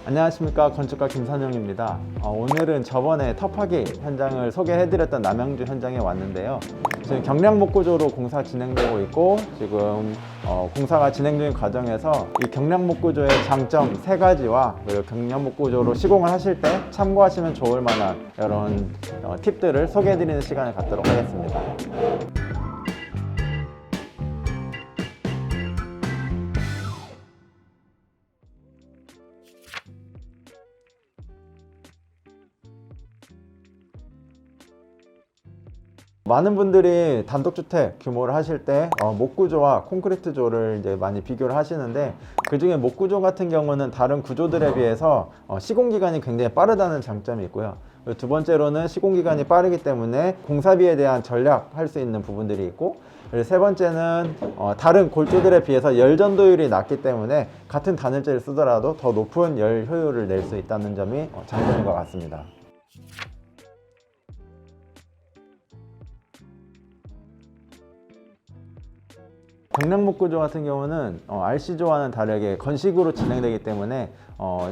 안녕하십니까, 건축가 김선영입니다. 오늘은 저번에 터프하기 현장을 소개해드렸던 남양주 현장에 왔는데요. 지금 경량목구조로 공사 진행되고 있고, 지금 공사가 진행 중인 과정에서 이 경량목구조의 장점 3가지와 그리고 경량목구조로 시공을 하실 때 참고하시면 좋을 만한 이런 팁들을 소개해드리는 시간을 갖도록 하겠습니다. 많은 분들이 단독주택 규모를 하실 때 목구조와 콘크리트조를 이제 많이 비교를 하시는데, 그 중에 목구조 같은 경우는 다른 구조들에 비해서 시공기간이 굉장히 빠르다는 장점이 있고요. 두 번째로는 시공기간이 빠르기 때문에 공사비에 대한 절약할 수 있는 부분들이 있고, 그리고 세 번째는 다른 골조들에 비해서 열 전도율이 낮기 때문에 같은 단열재를 쓰더라도 더 높은 열 효율을 낼 수 있다는 점이 장점인 것 같습니다. 경량목구조 같은 경우는 RC조와는 다르게 건식으로 진행되기 때문에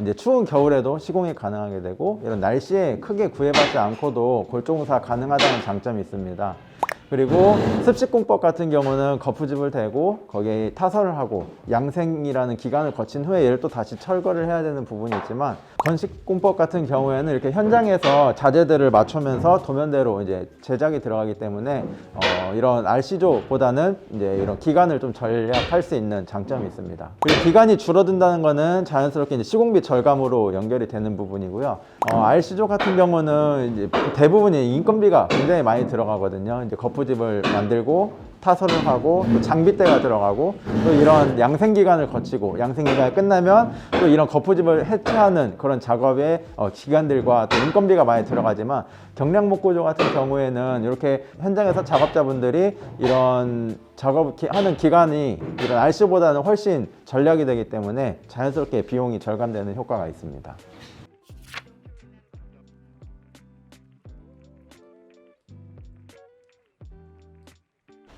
이제 추운 겨울에도 시공이 가능하게 되고, 이런 날씨에 크게 구애받지 않고도 골조공사 가능하다는 장점이 있습니다. 그리고 습식공법 같은 경우는 거푸집을 대고 거기에 타설을 하고 양생이라는 기간을 거친 후에 얘를 또 다시 철거를 해야 되는 부분이 있지만, 건식공법 같은 경우에는 이렇게 현장에서 자재들을 맞추면서 도면대로 이제 제작이 들어가기 때문에 이런 RC조보다는 이제 이런 기간을 좀 절약할 수 있는 장점이 있습니다. 그리고 기간이 줄어든다는 거는 자연스럽게 이제 시공비 절감으로 연결이 되는 부분이고요. RC조 같은 경우는 이제 대부분이 인건비가 굉장히 많이 들어가거든요. 이제 거푸집을 만들고 타설을 하고 또 장비대가 들어가고 또 이런 양생기간을 거치고 양생기간이 끝나면 또 이런 거푸집을 해체하는 그런 작업에 기간들과 또 인건비가 많이 들어가지만, 경량목구조 같은 경우에는 이렇게 현장에서 작업자분들이 이런 작업하는 기간이 이런 RC보다는 훨씬 전략이 되기 때문에 자연스럽게 비용이 절감되는 효과가 있습니다.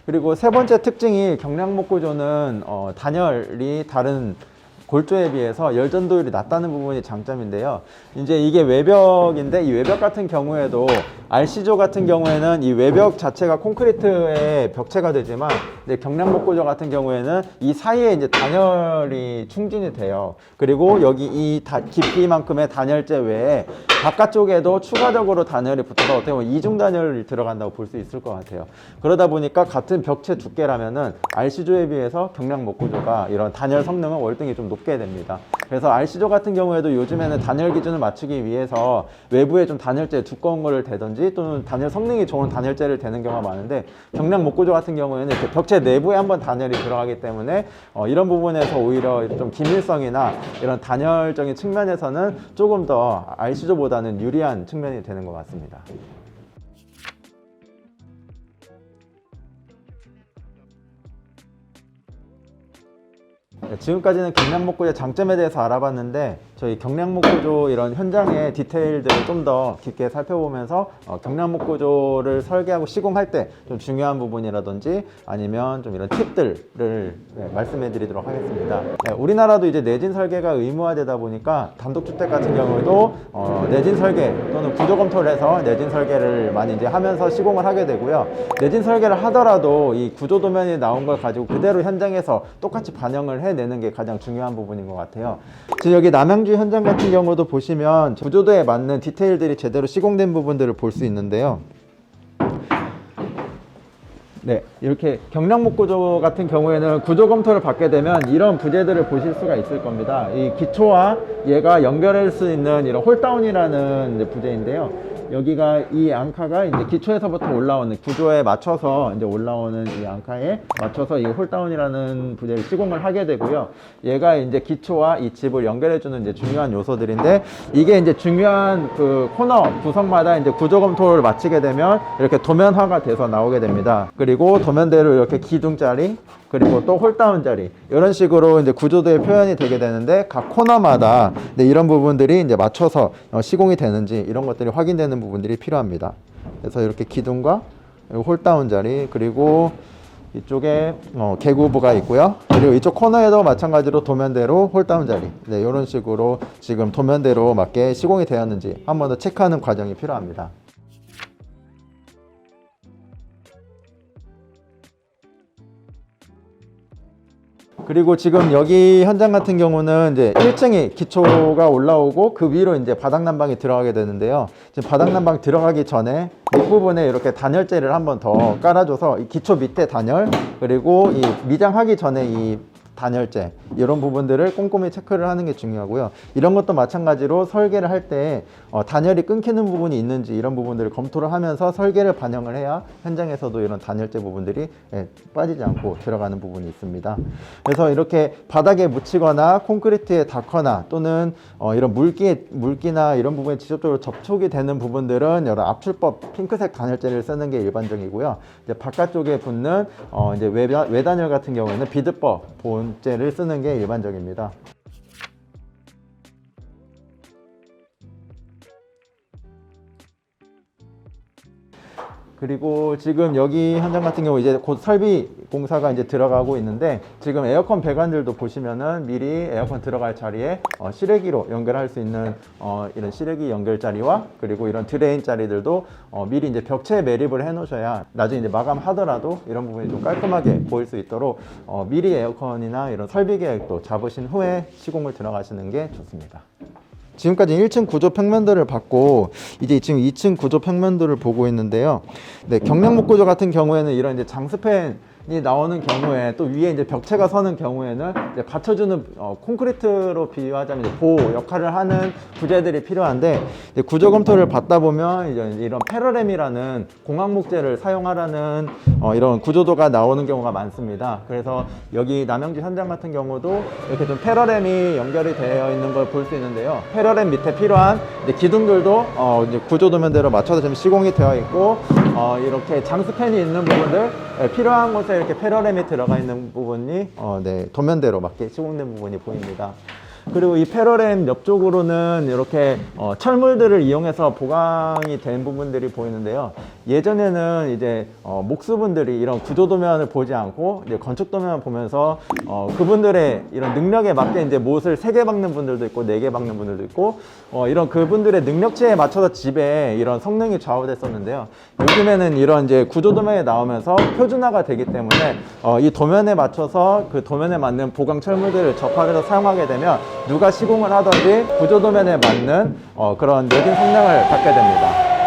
그리고 세 번째 특징이, 경량목구조는 단열이 다른 골조에 비해서 열전도율이 낮다는 부분이 장점인데요. 이제 이게 외벽인데, 이 외벽 같은 경우에도 RC조 같은 경우에는 이 외벽 자체가 콘크리트의 벽체가 되지만, 이제 경량목구조 같은 경우에는 이 사이에 이제 단열이 충진이 돼요. 그리고 여기 이 깊이만큼의 단열재 외에 바깥쪽에도 추가적으로 단열이 붙어서 어떻게 보면 이중 단열이 들어간다고 볼 수 있을 것 같아요. 그러다 보니까 같은 벽체 두께라면은 RC조에 비해서 경량목구조가 이런 단열 성능은 월등히 좀 높게 됩니다. 그래서 RC조 같은 경우에도 요즘에는 단열 기준을 맞추기 위해서 외부에 좀 단열재 두꺼운 거를 대든지 또는 단열 성능이 좋은 단열재를 대는 경우가 많은데, 경량목구조 같은 경우에는 이렇게 벽체 내부에 한번 단열이 들어가기 때문에 이런 부분에서 오히려 좀 기밀성이나 이런 단열적인 측면에서는 조금 더 RC조보다는 유리한 측면이 되는 것 같습니다. 지금까지는 경량목구조의 장점에 대해서 알아봤는데, 저희 경량목구조 이런 현장의 디테일들을 좀 더 깊게 살펴보면서 경량목구조를 설계하고 시공할 때 좀 중요한 부분이라든지 아니면 좀 이런 팁들을 말씀해 드리도록 하겠습니다. 우리나라도 이제 내진 설계가 의무화되다 보니까 단독주택 같은 경우에도 내진 설계 또는 구조 검토를 해서 내진 설계를 많이 이제 하면서 시공을 하게 되고요. 내진 설계를 하더라도 이 구조 도면이 나온 걸 가지고 그대로 현장에서 똑같이 반영을 해내는 게 가장 중요한 부분인 것 같아요. 지금 여기 남양주 현장 같은 경우도 보시면 구조도에 맞는 디테일들이 제대로 시공된 부분들을 볼 수 있는데요. 네, 이렇게 경량목구조 같은 경우에는 구조 검토를 받게 되면 이런 부재들을 보실 수가 있을 겁니다. 이 기초와 얘가 연결할 수 있는 이런 홀다운이라는 이제 부재인데요. 여기가 이 앙카가 이제 기초에서부터 올라오는 구조에 맞춰서 이제 올라오는 이 앙카에 맞춰서 이 홀다운이라는 부재를 시공을 하게 되고요. 얘가 이제 기초와 이 집을 연결해주는 이제 중요한 요소들인데, 이게 이제 중요한 그 코너 구석마다 이제 구조 검토를 마치게 되면 이렇게 도면화가 돼서 나오게 됩니다. 그리고 도면대로 이렇게 기둥자리, 그리고 또 홀다운 자리, 이런 식으로 이제 구조도의 표현이 되게 되는데, 각 코너마다 이런 부분들이 이제 맞춰서 시공이 되는지 이런 것들이 확인되는 부분들이 필요합니다. 그래서 이렇게 기둥과 홀다운 자리, 그리고 이쪽에 개구부가 있고요. 그리고 이쪽 코너에도 마찬가지로 도면대로 홀다운 자리, 네, 이런 식으로 지금 도면대로 맞게 시공이 되었는지 한 번 더 체크하는 과정이 필요합니다. 그리고 지금 여기 현장 같은 경우는 이제 1층에 기초가 올라오고 그 위로 이제 바닥 난방이 들어가게 되는데요. 지금 바닥 난방 들어가기 전에 밑부분에 이렇게 단열재를 한 번 더 깔아줘서 이 기초 밑에 단열, 그리고 이 미장하기 전에 이 단열재, 이런 부분들을 꼼꼼히 체크를 하는 게 중요하고요. 이런 것도 마찬가지로 설계를 할 때 단열이 끊기는 부분이 있는지 이런 부분들을 검토를 하면서 설계를 반영을 해야 현장에서도 이런 단열재 부분들이 빠지지 않고 들어가는 부분이 있습니다. 그래서 이렇게 바닥에 묻히거나 콘크리트에 닿거나 또는 이런 물기나 이런 부분에 직접적으로 접촉이 되는 부분들은 여러 압출법 핑크색 단열재를 쓰는 게 일반적이고요. 이제 바깥쪽에 붙는 이제 외단열 같은 경우에는 비드법 본재를 쓰는 게 일반적입니다. 그리고 지금 여기 현장 같은 경우 이제 곧 설비 공사가 이제 들어가고 있는데, 지금 에어컨 배관들도 보시면은 미리 에어컨 들어갈 자리에 실외기로 연결할 수 있는 이런 실외기 연결 자리와, 그리고 이런 드레인 자리들도 미리 이제 벽체에 매립을 해 놓으셔야 나중에 이제 마감하더라도 이런 부분이 좀 깔끔하게 보일 수 있도록 미리 에어컨이나 이런 설비 계획도 잡으신 후에 시공을 들어가시는 게 좋습니다. 지금까지 1층 구조 평면도를 봤고, 이제 지금 2층 구조 평면도를 보고 있는데요. 네, 경량목 구조 같은 경우에는 이런 이제 장스팬이 나오는 경우에, 또 위에 이제 벽체가 서는 경우에는 이제 받쳐주는 콘크리트로 비유하자면 이제 보호 역할을 하는 부재들이 필요한데, 이제 구조 검토를 받다 보면 이제 이런 패러램이라는 공항목재를 사용하라는 이런 구조도가 나오는 경우가 많습니다. 그래서 여기 남양주 현장 같은 경우도 이렇게 좀 패러램이 연결이 되어 있는 걸 볼 수 있는데요. 패러램 밑에 필요한 이제 기둥들도 이제 구조도면대로 맞춰서 지금 시공이 되어 있고, 이렇게 장스팬이 있는 부분들, 필요한 곳에 이렇게 패러램이 들어가 있는 부분이 네, 도면대로 맞게 시공된 부분이 보입니다. 그리고 이 패러램 옆쪽으로는 이렇게 철물들을 이용해서 보강이 된 부분들이 보이는데요. 예전에는 이제 목수분들이 이런 구조도면을 보지 않고 이제 건축도면을 보면서 그분들의 이런 능력에 맞게 이제 못을 3개 박는 분들도 있고 4개 박는 분들도 있고, 이런 그분들의 능력치에 맞춰서 집에 이런 성능이 좌우됐었는데요. 요즘에는 이런 이제 구조도면이 나오면서 표준화가 되기 때문에 이 도면에 맞춰서 그 도면에 맞는 보강 철물들을 접합해서 사용하게 되면 누가 시공을 하든지 구조도면에 맞는 그런 내진 성능을 갖게 됩니다.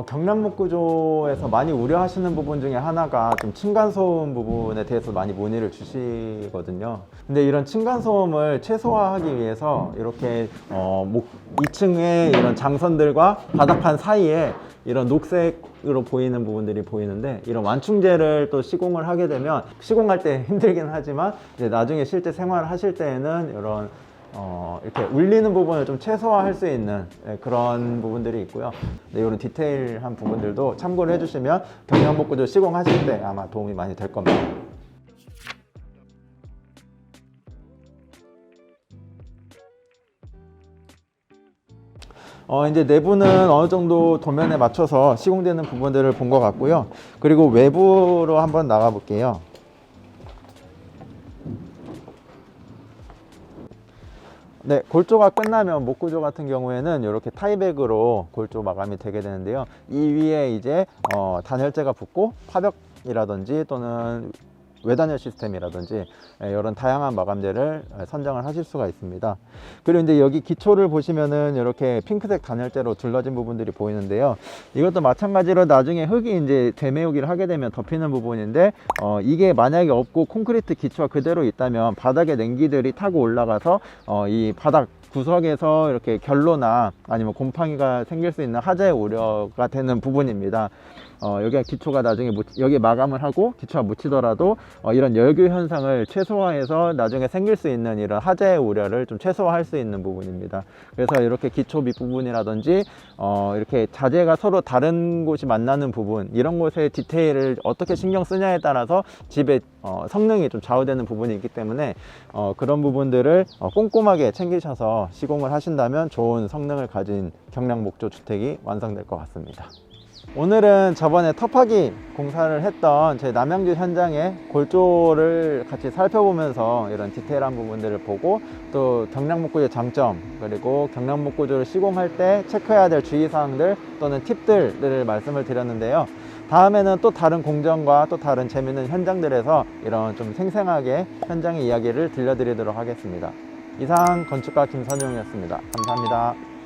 경량목 구조에서 많이 우려하시는 부분 중에 하나가 좀 층간소음 부분에 대해서 많이 문의를 주시거든요. 근데 이런 층간소음을 최소화하기 위해서 이렇게 2층의 이런 장선들과 바닥판 사이에 이런 녹색으로 보이는 부분들이 보이는데, 이런 완충제를 또 시공을 하게 되면 시공할 때 힘들긴 하지만 이제 나중에 실제 생활을 하실 때에는 이런 이렇게 울리는 부분을 좀 최소화할 수 있는 그런 부분들이 있고요. 네, 이런 디테일한 부분들도 참고를 해주시면 경량목 구조 시공하실 때 아마 도움이 많이 될 겁니다. 이제 내부는 어느 정도 도면에 맞춰서 시공되는 부분들을 본 것 같고요. 그리고 외부로 한번 나가 볼게요. 네, 골조가 끝나면 목구조 같은 경우에는 이렇게 타이백으로 골조 마감이 되게 되는데요. 이 위에 이제 단열재가 붙고 파벽이라든지 또는 외단열 시스템이라든지 이런 다양한 마감재를 선정을 하실 수가 있습니다. 그리고 이제 여기 기초를 보시면은 이렇게 핑크색 단열재로 둘러진 부분들이 보이는데요. 이것도 마찬가지로 나중에 흙이 이제 재매우기를 하게 되면 덮이는 부분인데, 이게 만약에 없고 콘크리트 기초가 그대로 있다면 바닥에 냉기들이 타고 올라가서 이 바닥 구석에서 이렇게 결로나 아니면 곰팡이가 생길 수 있는 하자의 우려가 되는 부분입니다. 여기가 기초가 나중에 여기 마감을 하고 기초가 묻히더라도 이런 열교 현상을 최소화해서 나중에 생길 수 있는 이런 하자의 우려를 좀 최소화할 수 있는 부분입니다. 그래서 이렇게 기초 밑부분이라든지 이렇게 자재가 서로 다른 곳이 만나는 부분, 이런 곳의 디테일을 어떻게 신경 쓰냐에 따라서 집의 성능이 좀 좌우되는 부분이 있기 때문에 그런 부분들을 꼼꼼하게 챙기셔서 시공을 하신다면 좋은 성능을 가진 경량 목조 주택이 완성될 것 같습니다. 오늘은 저번에 터파기 공사를 했던 제 남양주 현장의 골조를 같이 살펴보면서 이런 디테일한 부분들을 보고, 또 경량목구조의 장점, 그리고 경량목구조를 시공할 때 체크해야 될 주의사항들 또는 팁들을 말씀을 드렸는데요. 다음에는 또 다른 공정과 또 다른 재밌는 현장들에서 이런 좀 생생하게 현장의 이야기를 들려드리도록 하겠습니다. 이상 건축가 김선용이었습니다. 감사합니다.